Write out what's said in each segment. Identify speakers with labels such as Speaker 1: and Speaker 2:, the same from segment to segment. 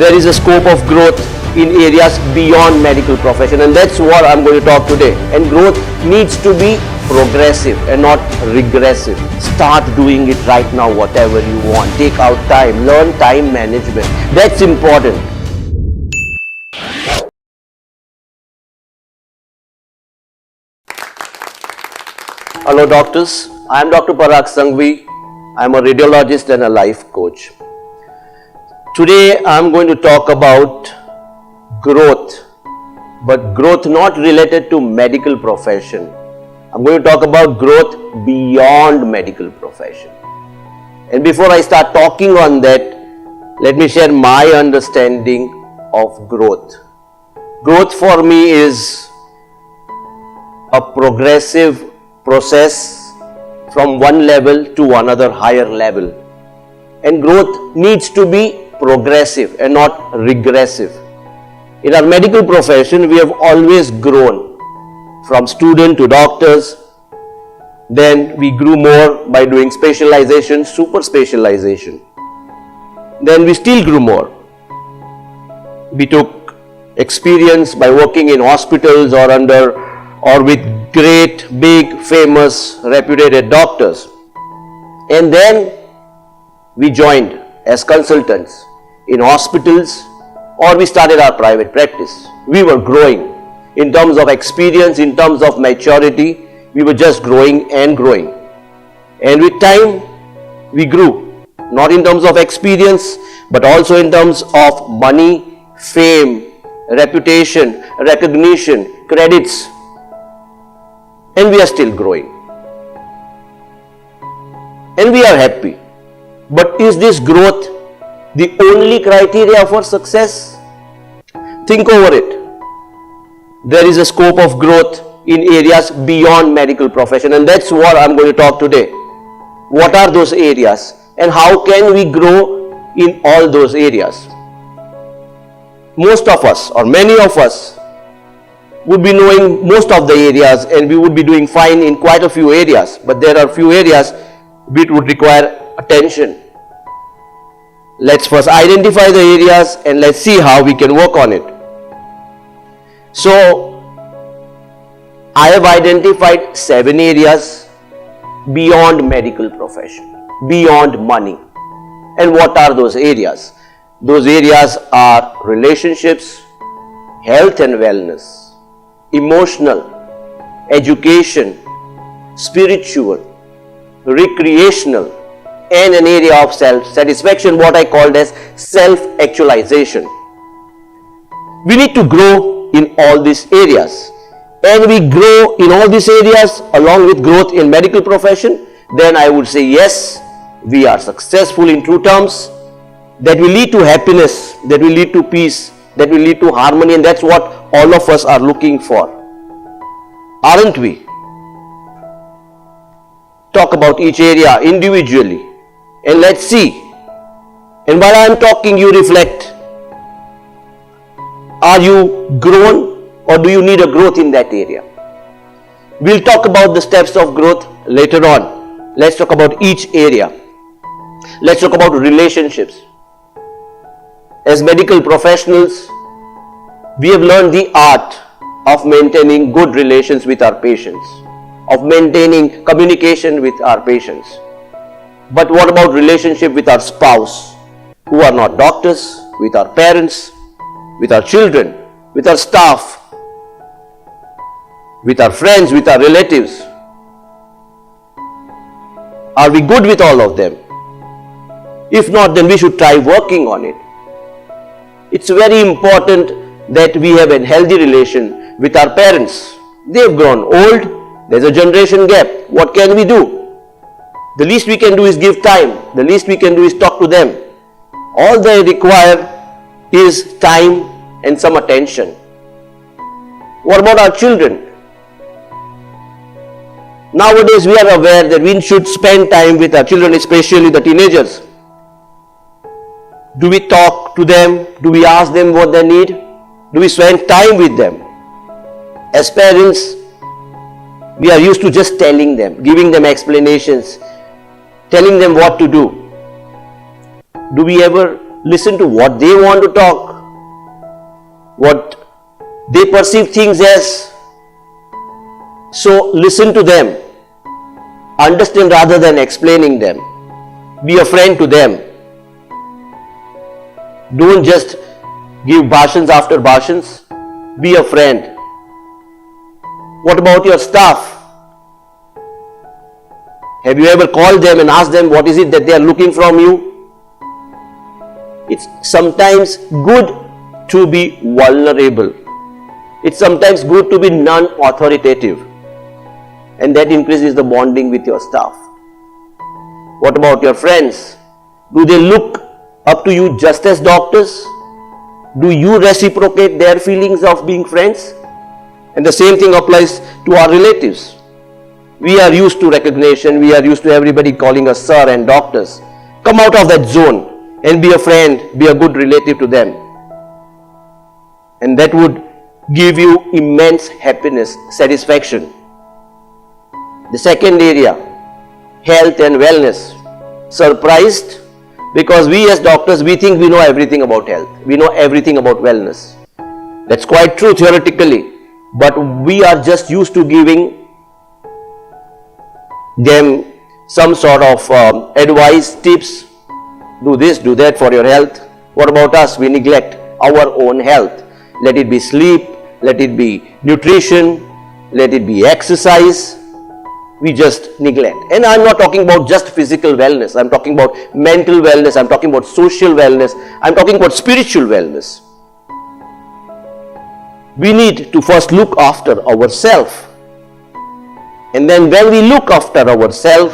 Speaker 1: there is a scope of growth in areas beyond medical profession, and that's what I'm going to talk today. And growth needs to be progressive and not regressive. Start doing it right now, whatever you want. Take out time, learn time management. That's important. Hello doctors, I am Dr. Parag Sanghvi. I am a radiologist and a life coach. Today I am going to talk about growth, but growth not related to medical profession. I'm going to talk about growth beyond medical profession. And before I start talking on that, let me share my understanding of growth. Growth for me is a progressive process from one level to another higher level. And growth needs to be progressive and not regressive. In our medical profession, we have always grown from student to doctors. Then we grew more by doing specialization, super specialization. Then we still grew more. We took experience by working in hospitals or with great, big, famous, reputed doctors. And then we joined as consultants in hospitals, or we started our private practice. We were growing in terms of experience, in terms of maturity. We were just growing and growing. And with time, we grew, not in terms of experience, but also in terms of money, fame, reputation, recognition, credits. And we are still growing. And we are happy. But is this growth the only criteria for success? Think over it. There is a scope of growth in areas beyond medical profession, and that's what I'm going to talk today. What are those areas and how can we grow in all those areas? Most of us, or many of us, would be knowing most of the areas, and we would be doing fine in quite a few areas, but there are few areas which would require attention. Let's first identify the areas and let's see how we can work on it. So, I have identified 7 areas beyond medical profession, beyond money. And what are those areas? Those areas are relationships, health and wellness, emotional, education, spiritual, recreational, and an area of self-satisfaction, what I called as self-actualization. We need to grow in all these areas. And we grow in all these areas along with growth in medical profession, then I would say yes, we are successful in true terms. That will lead to happiness, that will lead to peace, that will lead to harmony, and that's what all of us are looking for. Aren't we? Talk about each area individually. And let's see. And while I am talking, you reflect. Are you grown or do you need a growth in that area? We'll talk about the steps of growth later on. Let's talk about each area. Let's talk about relationships. As medical professionals, we have learned the art of maintaining good relations with our patients, of maintaining communication with our patients. But what about relationship with our spouse, who are not doctors, with our parents, with our children, with our staff, with our friends, with our relatives? Are we good with all of them? If not, then we should try working on it. It's very important that we have a healthy relation with our parents. They've grown old, there's a generation gap. What can we do? The least we can do is give time. The least we can do is talk to them. All they require is time and some attention. What about our children? Nowadays we are aware that we should spend time with our children, especially the teenagers. Do we talk to them? Do we ask them what they need? Do we spend time with them? As parents, we are used to just telling them, giving them explanations, telling them what to do. Do we ever listen to what they want to talk, what they perceive things as. So listen to them, understand rather than explaining them, be a friend to them. Don't just give bhashans after bhashans, be a friend. What about your staff? Have you ever called them and asked them what is it that they are looking from you? It's sometimes good to be vulnerable. It's sometimes good to be non-authoritative. And that increases the bonding with your staff. What about your friends? Do they look up to you just as doctors? Do you reciprocate their feelings of being friends? And the same thing applies to our relatives. We are used to recognition, we are used to everybody calling us sir and doctors. Come out of that zone and be a friend, be a good relative to them. And that would give you immense happiness, satisfaction. The second area, health and wellness. Surprised? Because we as doctors, we think we know everything about health. We know everything about wellness. That's quite true theoretically. But we are just used to giving them some sort of advice, tips. Do this, do that for your health. What about us? We neglect our own health. Let it be sleep, let it be nutrition, let it be exercise. We just neglect. And I'm not talking about just physical wellness. I'm talking about mental wellness. I'm talking about social wellness. I'm talking about spiritual wellness. We need to first look after ourselves. And then when we look after ourselves,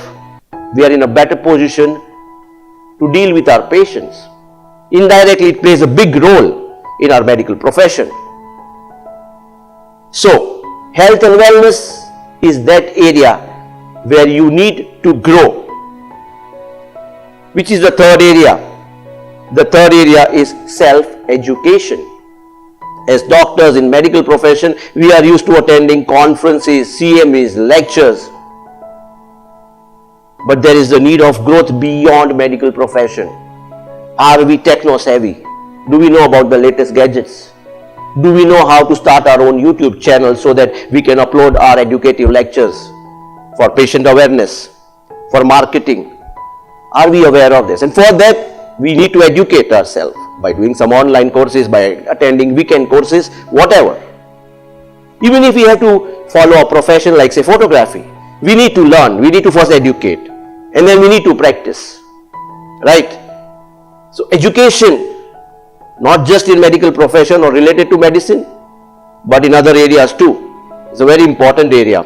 Speaker 1: we are in a better position to deal with our patients. Indirectly, it plays a big role in our medical profession. So, health and wellness is that area where you need to grow. Which is the third area? The third area is self-education. As doctors in medical profession, we are used to attending conferences, CMEs, lectures. But there is the need of growth beyond medical profession. Are we techno-savvy? Do we know about the latest gadgets? Do we know how to start our own YouTube channel so that we can upload our educative lectures for patient awareness, for marketing? Are we aware of this? And for that, we need to educate ourselves by doing some online courses, by attending weekend courses, whatever. Even if we have to follow a profession like say photography, we need to learn, we need to first educate, and then we need to practice, right? So education, not just in medical profession or related to medicine, but in other areas too, is a very important area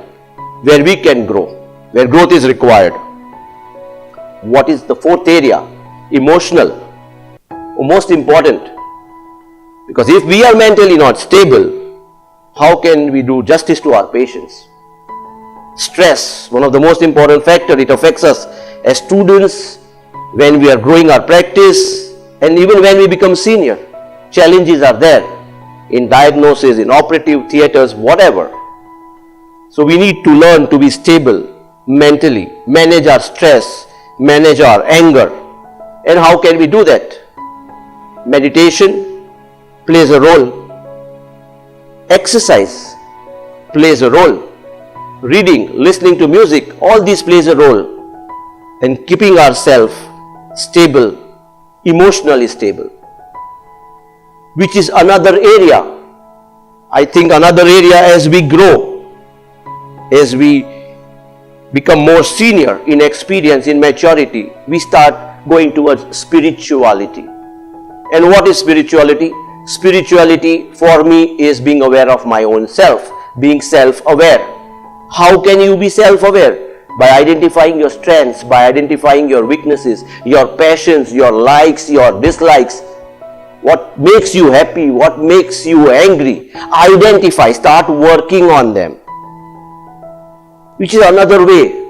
Speaker 1: where we can grow, where growth is required. What is the fourth area? Emotional. Most important, because if we are mentally not stable, how can we do justice to our patients? Stress, one of the most important factors. It affects us as students when we are growing our practice, and even when we become senior. Challenges are there in diagnosis, in operative theaters, whatever. So we need to learn to be stable mentally, manage our stress, manage our anger. And how can we do that? Meditation plays a role. Exercise plays a role. Reading, listening to music, all these plays a role. And keeping ourselves stable, emotionally stable. Which is another area. I think another area as we grow, as we become more senior in experience, in maturity, we start going towards spirituality. And what is spirituality? Spirituality for me is being aware of my own self, being self-aware. How can you be self-aware? By identifying your strengths, by identifying your weaknesses, your passions, your likes, your dislikes. What makes you happy? What makes you angry? Identify, start working on them. Which is another way,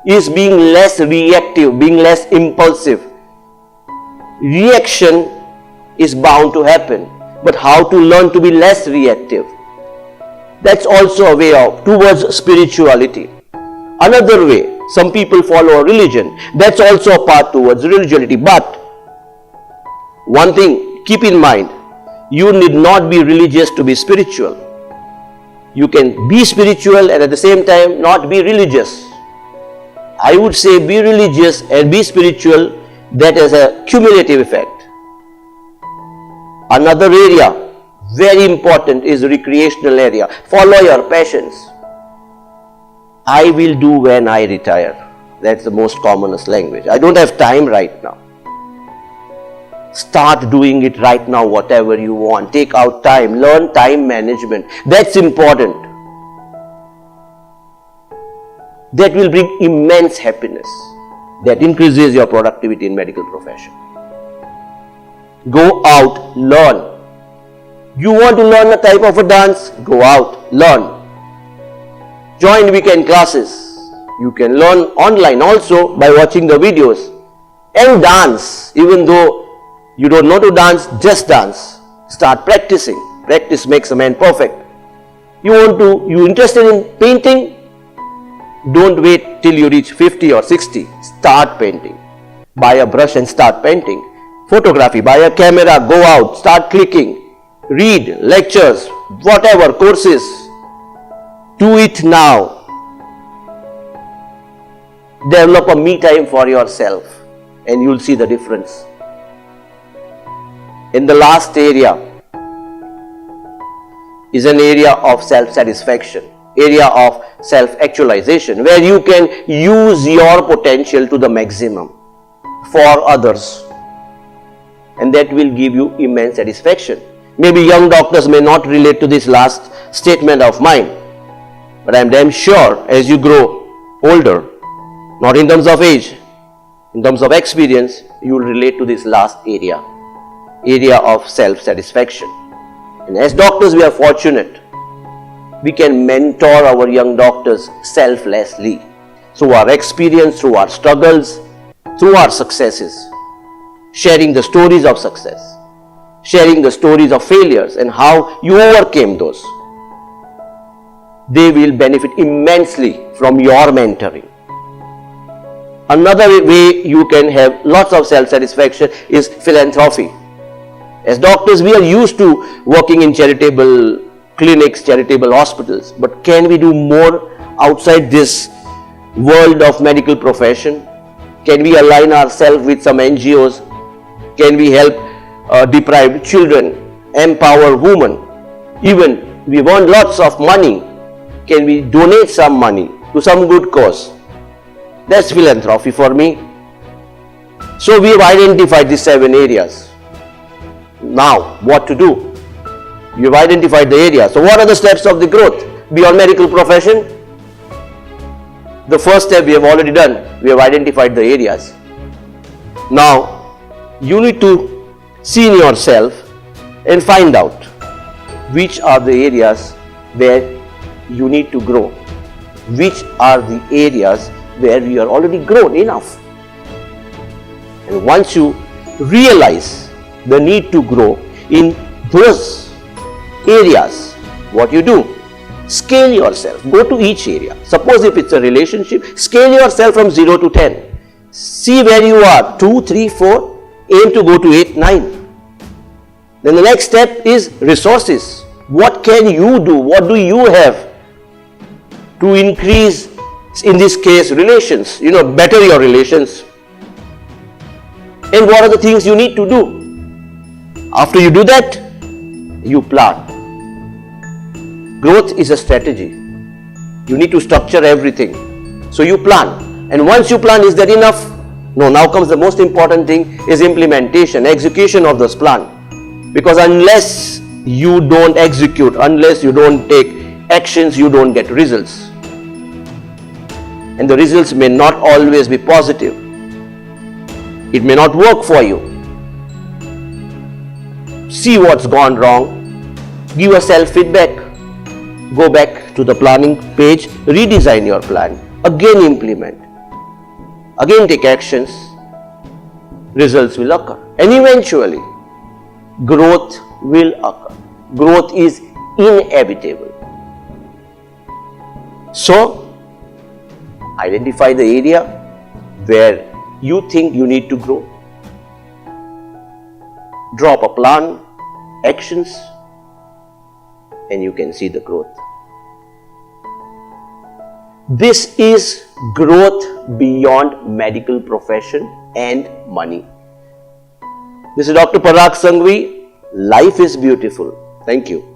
Speaker 1: is being less reactive, being less impulsive. Reaction is bound to happen, but how to learn to be less reactive? That's also a way towards spirituality. Another way, some people follow a religion. That's also a path towards religiosity. But One thing, keep in mind, you need not be religious to be spiritual. You can be spiritual and at the same time not be religious. I would say be religious and be spiritual, that has a cumulative effect. Another area, very important, is recreational area. Follow your passions. I will do when I retire. That's the most commonest language. I don't have time right now. Start doing it right now, whatever you want. Take out time. Learn time management. That's important. That will bring immense happiness. That increases your productivity in medical profession. Go out, learn. You want to learn a type of a dance? Go out, learn. Join weekend classes. You can learn online also by watching the videos. And dance. Even though you don't know to dance, just dance. Start practicing. Practice makes a man perfect. You interested in painting? Don't wait till you reach 50 or 60. Start painting. Buy a brush and start painting. Photography, buy a camera, go out, start clicking. Read, lectures, whatever, courses. Do it now. Develop a me time for yourself and you'll see the difference. In the last area is an area of self-satisfaction, area of self-actualization, where you can use your potential to the maximum for others. And that will give you immense satisfaction. Maybe young doctors may not relate to this last statement of mine, but I am damn sure as you grow older, not in terms of age, in terms of experience, you will relate to this last area of self-satisfaction. And as doctors, we are fortunate. We can mentor our young doctors selflessly through our experience, through our struggles, through our successes, sharing the stories of success, sharing the stories of failures and how you overcame those. They will benefit immensely from your mentoring. Another way you can have lots of self-satisfaction is philanthropy. As doctors, we are used to working in charitable clinics, charitable hospitals, but can we do more outside this world of medical profession? Can we align ourselves with some NGOs? Can we help deprived children, empower women? Even we want lots of money. Can we donate some money to some good cause? That's philanthropy for me. So we have identified these 7 areas. Now, what to do? You have identified the area. So what are the steps of the growth beyond medical profession? The first step we have already done. We have identified the areas. Now, you need to see in yourself and find out which are the areas where you need to grow. Which are the areas where you are already grown enough. And once you realize the need to grow in those areas, what you do? Scale yourself. Go to each area. Suppose if it's a relationship, scale yourself from 0 to 10. See where you are, 2, 3, 4, aim to go to 8, 9. Then the next step is resources. What can you do? What do you have to increase, in this case, relations? Better your relations. And what are the things you need to do? After you do that, you plan. Growth is a strategy. You need to structure everything. So you plan. And once you plan, is that enough? No, now comes the most important thing, is implementation, execution of this plan. Because unless you don't execute, unless you don't take actions, you don't get results. And the results may not always be positive. It may not work for you. See what's gone wrong. Give yourself feedback. Go back to the planning page, redesign your plan, again implement, again take actions, results will occur. And eventually, growth will occur. Growth is inevitable. So, identify the area where you think you need to grow. Drop a plan, actions, and you can see the growth. This is growth beyond medical profession and money. This is Dr. Parag Sanghvi. Life is beautiful. Thank you.